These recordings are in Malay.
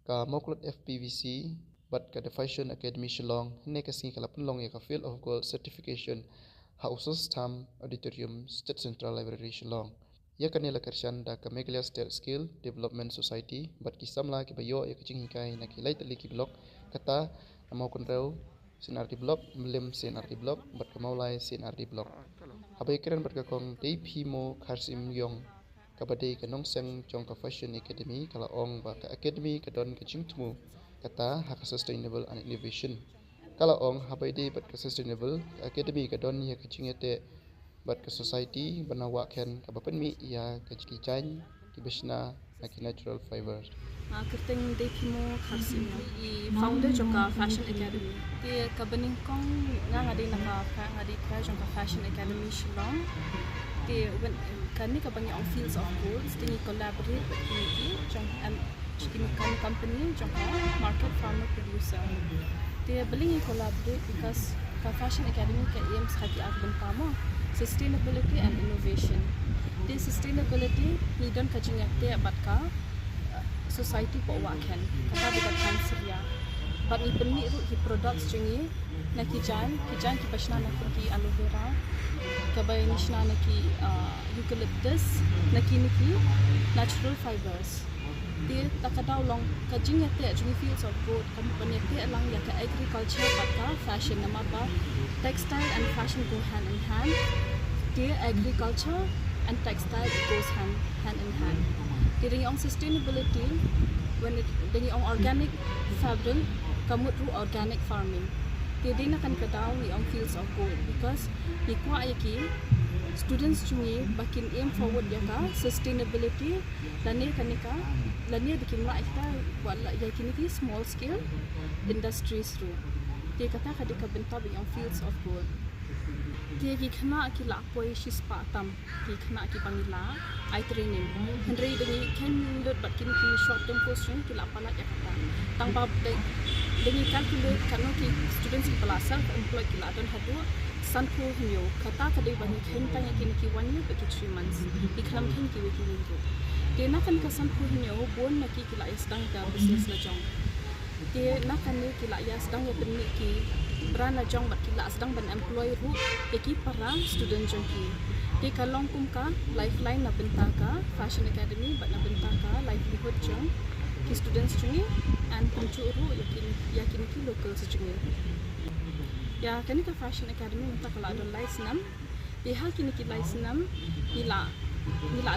ka Moklut FPVC bat ka the Fashion Academy Shillong ne ka singi kala punlong ya ka Field of Gold Certification Houses Tam Auditorium State Central Library Shillong. Ya kanila karshan da ka Meghalaya State Skill Development Society bat ki samla ki bayo ya kicing hikai na ki laitali ki blok kata amau konreu CNRD block melim CNRD block bat ka maulai CNRD block. Habai keren bat ka kong dei phimo kharsim yong kabadai ka nongseng jong ka Fashion Academy kala ong ba ka academy ka don ka jingtmu kata haka sustainable and innovation kala ong habai dei bat ka sustainable ka academy ka don ya ka jingete bat ka society banawa ken ka bapen mi ya ka jkijan ki besna na ki natural fibers. Kerteng Dekimo Kharsim i founder jongka Fashion Academy. Dia kabening kong ngadi naka ngadi ka jongka Fashion Academy Shillong. Dia kani ka banyak on fields of goods tingi collaborate with community jong and chikin company jongka market farmer producer. Dia beling collaborate because ka Fashion Academy ka aims hati ak bentama sustainability and innovation. Dia sustainability ni don ka jingakte abat ka society po wakan kata bukan kanseria but ni penmi ru ki products jengi na kijan ki pasna na ki aloe vera kabay ni shna na ki eucalyptus na ki natural fibers dia takadaw long kajing ate jengi fields of gold kan panete alang ya ka agriculture baka fashion nama ba textile and fashion go hand in hand. Dia agriculture and textile goes hand in hand. Dari on sustainability, when it dari on organic fabric, kamu through organic farming. Jadi nak kan ketahu ni on fields of gold because ni kuat ayaki students cumi bakin aim forward ya ka sustainability dan ni kan nika dan ni dikin mak kita buat ayaki ni small scale industries through. Dia kata kadika bentar on fields of gold. Dia kena kila poi shis patam ki kena ki pangila I training hendri dengi kan lut bat kini ki short term course training kila pala ya kata tang bab dengi calculate kanu ki students ki palasan employed kila don hadu sanku hinyo kata kadai bani kan tanya kini ki 1 year bagi 3 months iklam kan ki wiki windu dia nak kan ka sanku hinyo bon nak ki kila ya sedang da business la jong dia nak kan ni kila ya sedang ya benik ki berana jong bat kila sedang ban employ ru eki para student jong ki di kalong kum ka lifeline na bentaka Fashion Academy bat na bentaka livelihood jong ki students jong and puncu ru yakin ki local sejong ya kani ka Fashion Academy minta kala ada license di hal kini ki license ila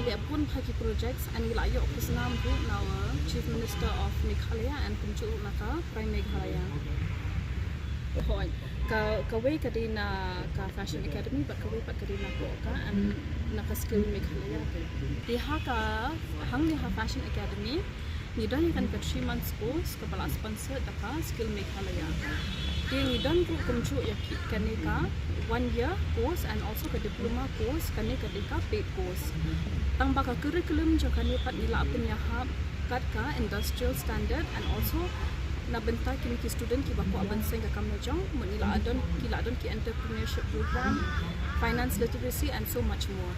le pun haki projects and ila yo kusnam ru nawa Chief Minister of Meghalaya and puncu naka Prime Meghalaya. Hoi kawai kadina ka Fashion Academy but kawai pat kadina ko ka and naka skill Meghalaya di haka hang ni ha Fashion Academy ni dan kan ka 3 months course ka bala sponsor daka skill Meghalaya di ni dan ru kumchu ya kanika 1 year course and also ka diploma course kanika dika paid course tang baka curriculum jo kani pat nila punya hab kat ka industrial standard and also na benta kini ki student ki bako aban seng ka kamno jong menila adon ki entrepreneurship program finance literacy and so much more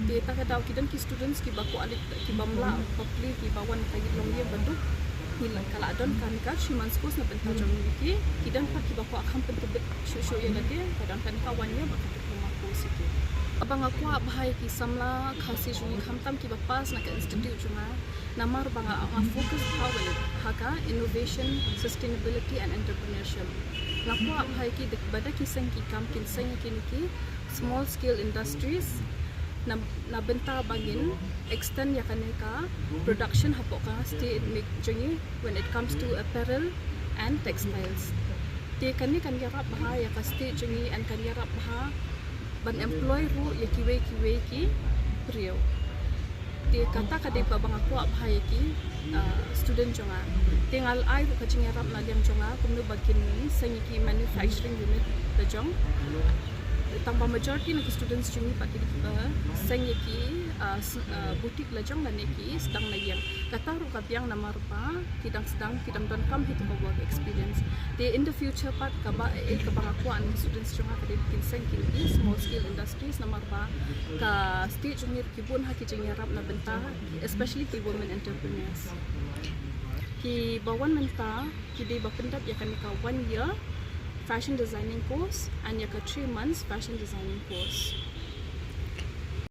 di takadaw ki dan ki students ki bako alit ki bamla popli ki bawan tagi long ye banduk nila kala adon kan ka 3 months course na benta jong ki dan pa ki bako akam pentebet show ye lagi kadang kan ka 1 year bako diploma course ki abang aku bahai ki samla khasi jui khamtam ki bapas na ka institute junga namar banga fokus power haka innovation sustainability and entrepreneurship naku bahai ki bada ki seng ki kam kin seng ki small scale industries na benta bangin extend ya kaneka production hapoka stay make jungi when it comes to apparel and textiles te kan yarap bahai ya ka stay jungi and kan yarap bahai ban employ ru ya kiwe ki priyo dia kata kadai babang aku bahaya ki student jonga tinggal ai ru kacing yarap na liang jonga kumnu bakin ni sengi ki manufacturing unit the jong tambah majority na ki students jungi pati sengi ki butik la jong la neki sedang na yang kata ru kabiang nama rupa tidang don kam hit ko work experience they in the future pat kaba kabang aku an students jonga kadai bikin sengi ki small scale industries nama rupa ka stage jungir ki bun ha ki jing yarap na benta especially ki women entrepreneurs Ki bawan menta ki di bapendap ya kan ka 1 year fashion designing course and ya ka 3 months fashion designing course.